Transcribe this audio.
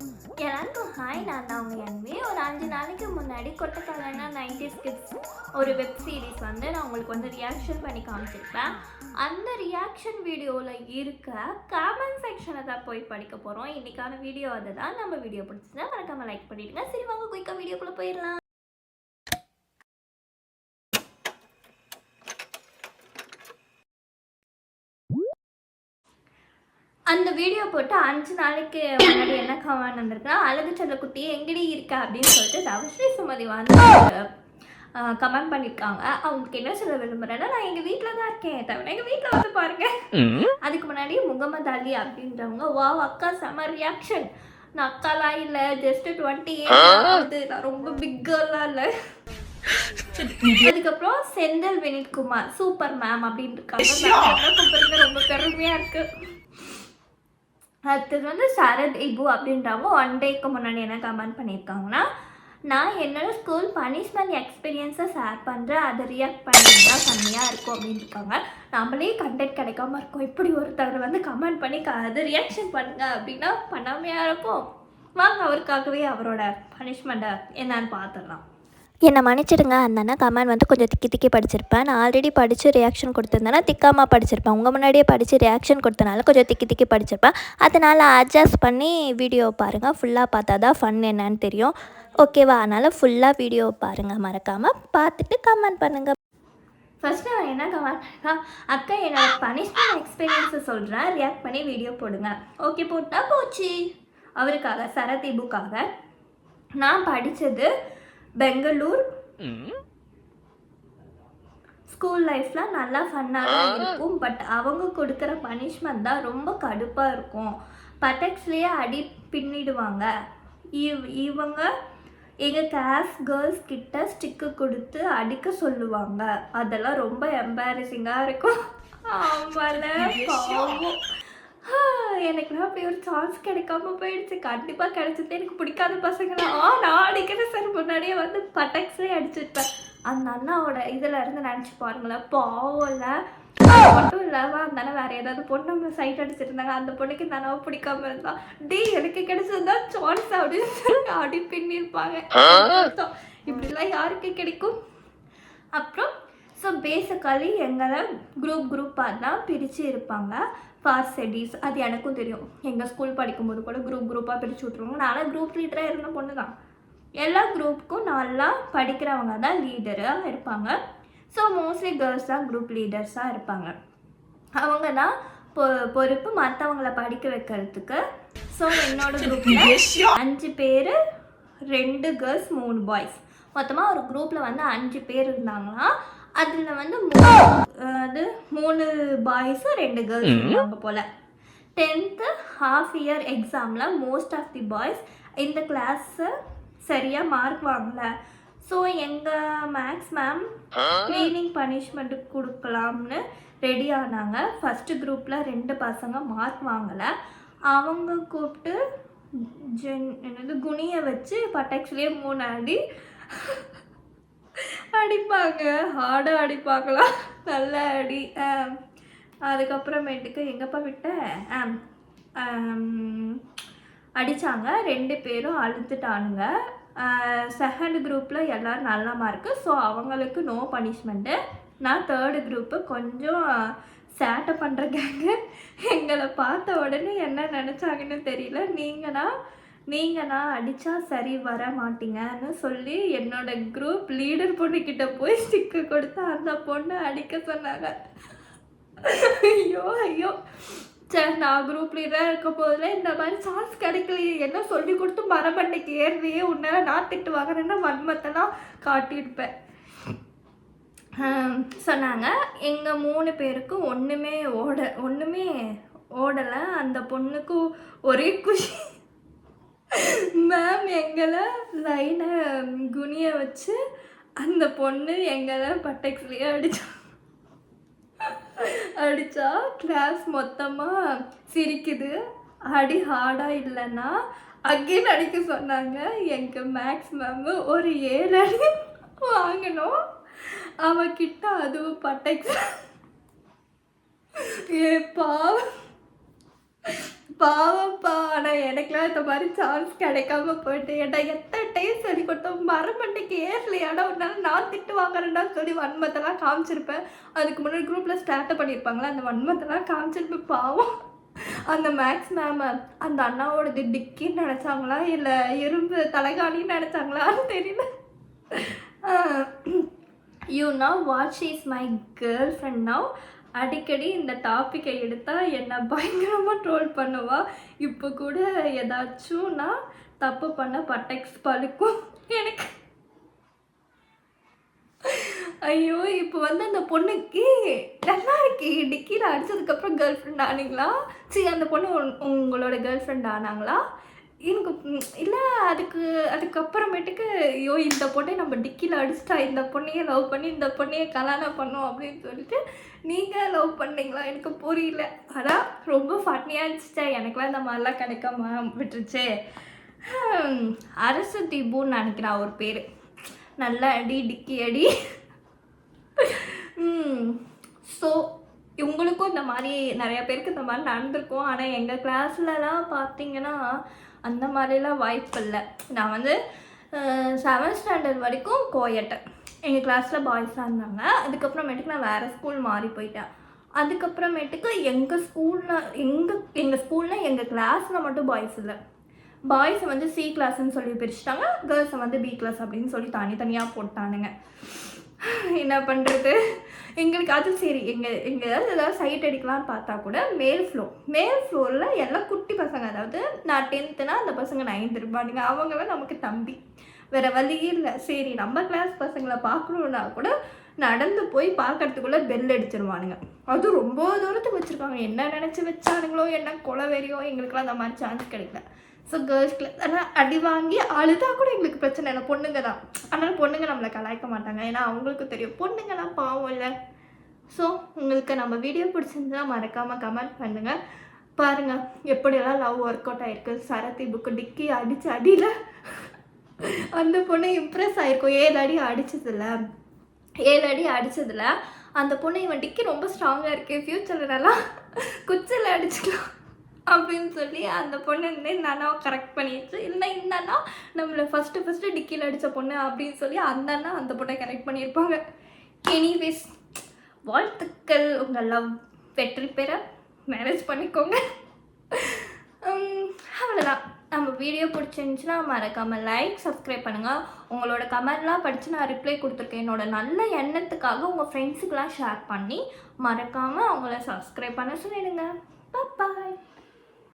எல்லாருக்கும் ஹாய். நான் தான் உங்கள் என்வி. ஒரு 5 நாளைக்கு முன்னாடி கொட்டக்காலனா 90s கிட்ஸ் ஒரு வெப் சீரிஸ் வந்து நான் உங்களுக்கு வந்து ரியாக்ஷன் பண்ணி காமிச்சிருப்பேன். அந்த ரியாக்ஷன் வீடியோவில் இருக்க கமெண்ட் செக்ஷனை தான் போய் படிக்க போகிறோம். இன்றைக்கான வீடியோ அதுதான். நம்ம வீடியோ பிடிச்சிருந்தா மறக்காமல் லைக் பண்ணிவிடுங்க. சரி வாங்க குயிக்காக வீடியோக்குள்ளே போயிடலாம். அந்த வீடியோ போட்டு 5 நாளைக்கு முன்னாடி என்ன கமெண்ட் வந்திருக்குன்னா, அழகு செல்லக்குட்டி எங்கடி இருக்க அப்படின்னு சொல்லிட்டு தவஸ்ரீ சுமதி வந்து கமெண்ட் பண்ணியிருக்காங்க. அவங்களுக்கு என்ன சொல்ல விரும்புகிறேன்னா, நான் எங்கள் வீட்டில் தான் இருக்கேன், தவிர எங்கள் வீட்டில் வந்து பாருங்க. அதுக்கு முன்னாடி முகமது அலி அப்படின்றவங்க, வா அக்கா செம ரியாக்ஷன். நான் அக்காலாம் இல்லை, ஜஸ்ட் 20 ஆகுது, நான் ரொம்ப பிக் கேர்லாம் இல்லை. அதுக்கப்புறம் செந்தில் வினித்குமார் சூப்பர் மேம் அப்படின்னு இருக்காங்க. ரொம்ப பெருமையாக இருக்கு. அடுத்தது வந்து சரத் இபு அப்படின்றவங்க 1 டேக்கு முன்னாடி என்ன கமெண்ட் பண்ணியிருக்காங்கன்னா, நான் என்னோடய ஸ்கூல் பனிஷ்மெண்ட் எக்ஸ்பீரியன்ஸை ஷேர் பண்ணுறேன், அதை ரியாக்ட் பண்ணியிருந்தா செம்மையாக இருக்கும் அப்படின்னு இருக்காங்க. நம்மளே கண்டென்ட் கிடைக்காம இருக்கோம், இப்படி ஒருத்தர் வந்து கமெண்ட் பண்ணி அது ரியாக்ஷன் பண்ணுங்க அப்படின்னா பண்ணாமையாக இருப்போம். வாங்க அவருக்காகவே அவரோட பனிஷ்மெண்ட்டை என்னன்னு பார்த்துடலாம். என்னை மன்னிச்சிடுங்க, அந்த அண்ணா கமெண்ட் வந்து கொஞ்சம் திக்கி படிச்சிருப்பேன். நான் ஆல்ரெடி படித்து ரியாக்ஷன் கொடுத்துருந்தேன்னா திக்காமல் படிச்சிருப்பேன். உங்கள் முன்னாடியே படித்து ரியாக்ஷன் கொடுத்தனால கொஞ்சம் திக்கி படிச்சிருப்பேன். அதனால் அட்ஜஸ்ட் பண்ணி வீடியோ பாருங்கள். ஃபுல்லாக பார்த்தா தான் ஃபன் என்னன்னு தெரியும். ஓகேவா? அதனால் ஃபுல்லாக வீடியோ பாருங்கள், மறக்காமல் பார்த்துட்டு கமெண்ட் பண்ணுங்கள். ஃபஸ்ட்டு அவன் என்ன கமெண்ட் பண்ணா, அக்கா என்னோட பனிஷ்மெண்ட் எக்ஸ்பீரியன்ஸை சொல்கிறேன், ரியாக்ட் பண்ணி வீடியோ போடுங்க. ஓகே போட்டால் போச்சு. அவருக்காக சரதீபுக்காக, நான் படித்தது பெங்களூர். ஸ்கூல் லைஃப்பில் நல்லா ஃபன்னாக தான் இருக்கும். பட் அவங்க கொடுக்குற பனிஷ்மெண்ட் தான் ரொம்ப கடுப்பாக இருக்கும். பட்டெக்ஸ்லேயே அடி பின்னிடுவாங்க. இவங்க எங்கள் கிளாஸ் கேர்ள்ஸ் கிட்ட ஸ்டிக்கு கொடுத்து அடிக்க சொல்லுவாங்க. அதெல்லாம் ரொம்ப எம்பாரசிங்காக இருக்கும். ஆமால பாவம். எனக்குலாம் அப்படி ஒரு சான்ஸ் கிடைக்காம போயிடுச்சு. கண்டிப்பாக கிடைச்சது. எனக்கு பிடிக்காத பசங்களாம் நான் அடிக்கிற சார் முன்னாடியே வந்து பட்டக்ஸ்லேயே அடிச்சுருப்பேன். அந்த அண்ணாவோட இதில் இருந்து நினச்சி பாருங்களேன், பாவம் இல்லை. மட்டும் இல்லாமல் அந்த அண்ணா வேறு ஏதாவது பொண்ணு நம்ம சைட் அடிச்சிருந்தாங்க, அந்த பொண்ணுக்கு இந்த அண்ணாவை பிடிக்காம இருந்தா, டே எனக்கு கிடைச்சதுதான் சான்ஸ் அப்படின்னு சொல்லி அடி பின்னிருப்பாங்க. இப்படிலாம் யாருக்கு கிடைக்கும்? அப்புறம் ஸோ பேசிக்கலி எங்களை குரூப்பாக தான் பிரித்து இருப்பாங்க. ஃபார் ஸ்டடீஸ் அது எனக்கும் தெரியும். எங்கள் ஸ்கூல் படிக்கும்போது கூட குரூப்பாக பிரித்து விட்ருவாங்க. நானும் குரூப் லீடராக இருந்த பொண்ணு தான். எல்லா குரூப்புக்கும் நல்லா படிக்கிறவங்க தான் லீடராக இருப்பாங்க. ஸோ மோஸ்ட்லி கேர்ள்ஸ் தான் குரூப் லீடர்ஸாக இருப்பாங்க. அவங்க தான் பொறுப்பு மற்றவங்கள படிக்க வைக்கிறதுக்கு. ஸோ என்னோட குரூப்பில் 5 பேர், 2 கேர்ள்ஸ் 3 பாய்ஸ். மொத்தமாக ஒரு குரூப்பில் வந்து 5 பேர் இருந்தாங்கன்னா அதில் வந்து 3 பாய்ஸு 2 கேர்ள்ஸ் இருந்தாங்க போல். 10th ஹாஃப் இயர் எக்ஸாமில் மோஸ்ட் ஆஃப் தி பாய்ஸ் இந்த கிளாஸை சரியாக மார்க் வாங்கலை. ஸோ எங்கள் மேக்ஸ் மேம் க்ளீனிங் பனிஷ்மெண்ட்டு கொடுக்கலாம்னு ரெடி ஆனாங்க. ஃபஸ்ட்டு குரூப்பில் 2 பசங்க மார்க் வாங்கலை. அவங்க கூப்பிட்டு குனியை வச்சு பட்டாக்ஸ்லேயே 3 அடி அடிப்பாங்க. ஹார்டாக அடிப்பாங்களா, நல்ல அடி. அதுக்கப்புறமேட்டுக்கு எங்கப்பா விட்டேன் அடித்தாங்க. 2 பேரும் அழுத்துட்டானுங்க. செகண்ட் குரூப்பில் எல்லோரும் நல்ல மார்க்கு. ஸோ அவங்களுக்கு நோ பனிஷ்மெண்ட்டு. நான் தேர்டு குரூப்பு கொஞ்சம் சேட்டை பண்ணுறக்காங்க. எங்களை பார்த்த உடனே என்ன நினச்சாங்கன்னு தெரியல. நீங்கன்னா அடித்தா சரி வர மாட்டீங்கன்னு சொல்லி என்னோட குரூப் லீடர் பொண்ணுக்கிட்ட போய் ஸ்டிக்கு கொடுத்து அந்த பொண்ணை அடிக்க சொன்னாங்க. ஐயோ சரி, நான் குரூப் லீடராக இருக்க போதில் இந்த மாதிரி சான்ஸ் கிடைக்கலையே, என்ன சொல்லி கொடுத்து மரமண்டைக்கு ஏறலையே, உன்னால நான் திட்டு வாங்குறேன்னா வன்மத்தெல்லாம் காட்டியிருப்பேன் சொன்னாங்க. எங்கள் 3 பேருக்கும் ஒன்றுமே ஓடலை. அந்த பொண்ணுக்கும் ஒரே குஷி. மேம் எங்களை லைனை குனியை வச்சு அந்த பொண்ணு எங்களை பட்டெக்ஸ்லேயே அடித்தா கிளாஸ் மொத்தமாக சிரிக்குது. அடி ஹார்டாக இல்லைன்னா அகெயின் அடிக்க சொன்னாங்க. எங்கள் மேக்ஸ் மேமு ஒரு 7 அடி வாங்கினோம். அவகிட்ட அதுவும் பட்டெக்ஸ். ஏப்பா பாவப்பா. ஆனால் எனக்குலாம் இந்த மாதிரி சான்ஸ் கிடைக்காம போயிட்டு ஏன்டா எத்தனை டைம் சொல்லி கொடுத்தோம் மரமண்டைக்கு ஏறலையாடா ஒன்றால் நான் திட்டு வாங்குறேன்னா சொல்லி வன்மத்தெல்லாம் காமிச்சிருப்பேன். அதுக்கு முன்னாடி குரூப்பில் ஸ்டார்ட் பண்ணியிருப்பாங்களா அந்த வன்மத்தெல்லாம் காமிச்சிருப்பேன். பாவம் அந்த மேக்ஸ் மேம் அந்த அண்ணாவோடது டிக்கின்னு நினச்சாங்களா இல்லை இரும்பு தலைகாணின்னு நினச்சாங்களான்னு தெரியல. You now what she is my girl friend now. அடிக்கடி இந்த டாப்பிக்கை எடுத்தால் என்னை பயங்கரமாக ட்ரோல் பண்ணுவா. இப்போ கூட ஏதாச்சும் நான் தப்பு பண்ண பட்டெக்ஸ் பழுக்கும் எனக்கு. ஐயோ இப்போ வந்து அந்த பொண்ணுக்கு நல்லா இருக்கே டிக்கியில் அடித்ததுக்கப்புறம் கேர்ள் ஃப்ரெண்ட் ஆனீங்களா? சரி அந்த பொண்ணு உங்களோட கேர்ள் ஃப்ரெண்ட் ஆனாங்களா? எனக்கு இல்லை அதுக்கப்புறமேட்டுக்கு ஐயோ இந்த பொண்ணை நம்ம டிக்கியில் அடிச்சிட்டா இந்த பொண்ணையே லவ் பண்ணி இந்த பொண்ணையே கல்யாணம் பண்ணோம் அப்படின்னு சொல்லிட்டு நீங்கள் லவ் பண்ணீங்களா? எனக்கு புரியல. ஆனால் ரொம்ப ஃபன்னியாக இருந்துச்சு. எனக்குலாம் இந்த மாதிரிலாம் கிடைக்காம விட்டுருச்சு. அரசு தீபுன்னு நினைக்கிறேன் ஒரு பேர். நல்ல அடி டிக்கி அடி. ஸோ இவங்களுக்கும் இந்த மாதிரி நிறையா பேருக்கு இந்த மாதிரி நடந்திருக்கும். ஆனால் எங்கள் கிளாஸ்லலாம் பார்த்தீங்கன்னா அந்த மாதிரிலாம் வாய்ப்பு இல்லை. நான் வந்து 7th ஸ்டாண்டர்ட் வரைக்கும் கோயட்டு. எங்கள் கிளாஸில் பாய்ஸாக இருந்தாங்க. அதுக்கப்புறமேட்டுக்கு நான் வேறு ஸ்கூல் மாறி போயிட்டேன். அதுக்கப்புறமேட்டுக்கு எங்கள் ஸ்கூலில் எங்கள் கிளாஸில் மட்டும் பாய்ஸ் இல்லை. பாய்ஸை வந்து சி கிளாஸ்ன்னு சொல்லி பிரிச்சுட்டாங்க. கேர்ள்ஸை வந்து பி கிளாஸ் அப்படின்னு சொல்லி தனித்தனியாக போட்டானுங்க. என்ன பண்ணுறது? எங்களுக்கு அது சரி ஏதாவது சைட் அடிக்கலான்னு பார்த்தா கூட மேல் ஃப்ளோரில் எல்லாம் குட்டி பசங்க. அதாவது நான் 10th அந்த பசங்க 9th இருப்பானுங்க. அவங்களாம் நமக்கு தம்பி. வேறு வழியே இல்லை. சரி நம்ம கிளாஸ் பசங்களை பார்க்கணுன்னா கூட நடந்து போய் பார்க்கறதுக்குள்ளே பெல் அடிச்சிருவானுங்க. அதுவும் ரொம்ப தூரத்துக்கு வச்சுருக்காங்க. என்ன நினச்சி வச்சானுங்களோ என்ன கொலவெறியோ எங்களுக்குலாம் அந்த மாதிரி சான்ஸ் கிடைக்கல. ஸோ கேர்ள்ஸ்க்கு ஆனால் அடி வாங்கி அழுதா கூட எங்களுக்கு பிரச்சனை இல்லை. பொண்ணுங்க தான். அதனால் பொண்ணுங்க நம்மளை கலாய்க்க மாட்டாங்க. ஏன்னா அவங்களுக்கு தெரியும் பொண்ணுங்கலாம் பாவம் இல்லை. ஸோ உங்களுக்கு நம்ம வீடியோ பிடிச்சிருந்தா மறக்காமல் கமெண்ட் பண்ணுங்கள். பாருங்கள் எப்படியெல்லாம் லவ் ஒர்க் அவுட் ஆகிருக்கு. சரத்தி புக்கு டிக்கி அடித்த அடியில் அந்த பொண்ணு இம்ப்ரெஸ் ஆகிருக்கும். 7 அடி அடித்ததில் அந்த பொண்ணு இவன் டிக்கி ரொம்ப ஸ்ட்ராங்காக இருக்குது, ஃப்யூச்சரில் நல்லா குச்சில் அடிச்சுக்கலாம் அப்படின்னு சொல்லி அந்த பொண்ணு இந்த அண்ணாவை கரெக்ட் பண்ணிடுச்சு. இல்லைன்னா இந்த அண்ணா நம்மளை ஃபஸ்ட்டு டிக்கியில் அடித்த பொண்ணு அப்படின்னு சொல்லி அந்த அண்ணா அந்த பொண்ணை கரெக்ட் பண்ணியிருப்பாங்க. எனிவேஸ் வாழ்த்துக்கள். உங்கள் லவ் வெற்றி பெற மேரேஜ் பண்ணிக்கோங்க. அவ்வளோதான். நம்ம வீடியோ பிடிச்சிருந்துச்சுன்னா மறக்காமல் லைக் சப்ஸ்கிரைப் பண்ணுங்கள். உங்களோட கமெண்ட்லாம் படித்து நான் ரிப்ளை கொடுத்துருக்கேன். என்னோட நல்ல எண்ணத்துக்காக உங்கள் ஃப்ரெண்ட்ஸுக்கெலாம் ஷேர் பண்ணி மறக்காமல் அவங்கள சப்ஸ்கிரைப் பண்ண சொல்லிடுங்க.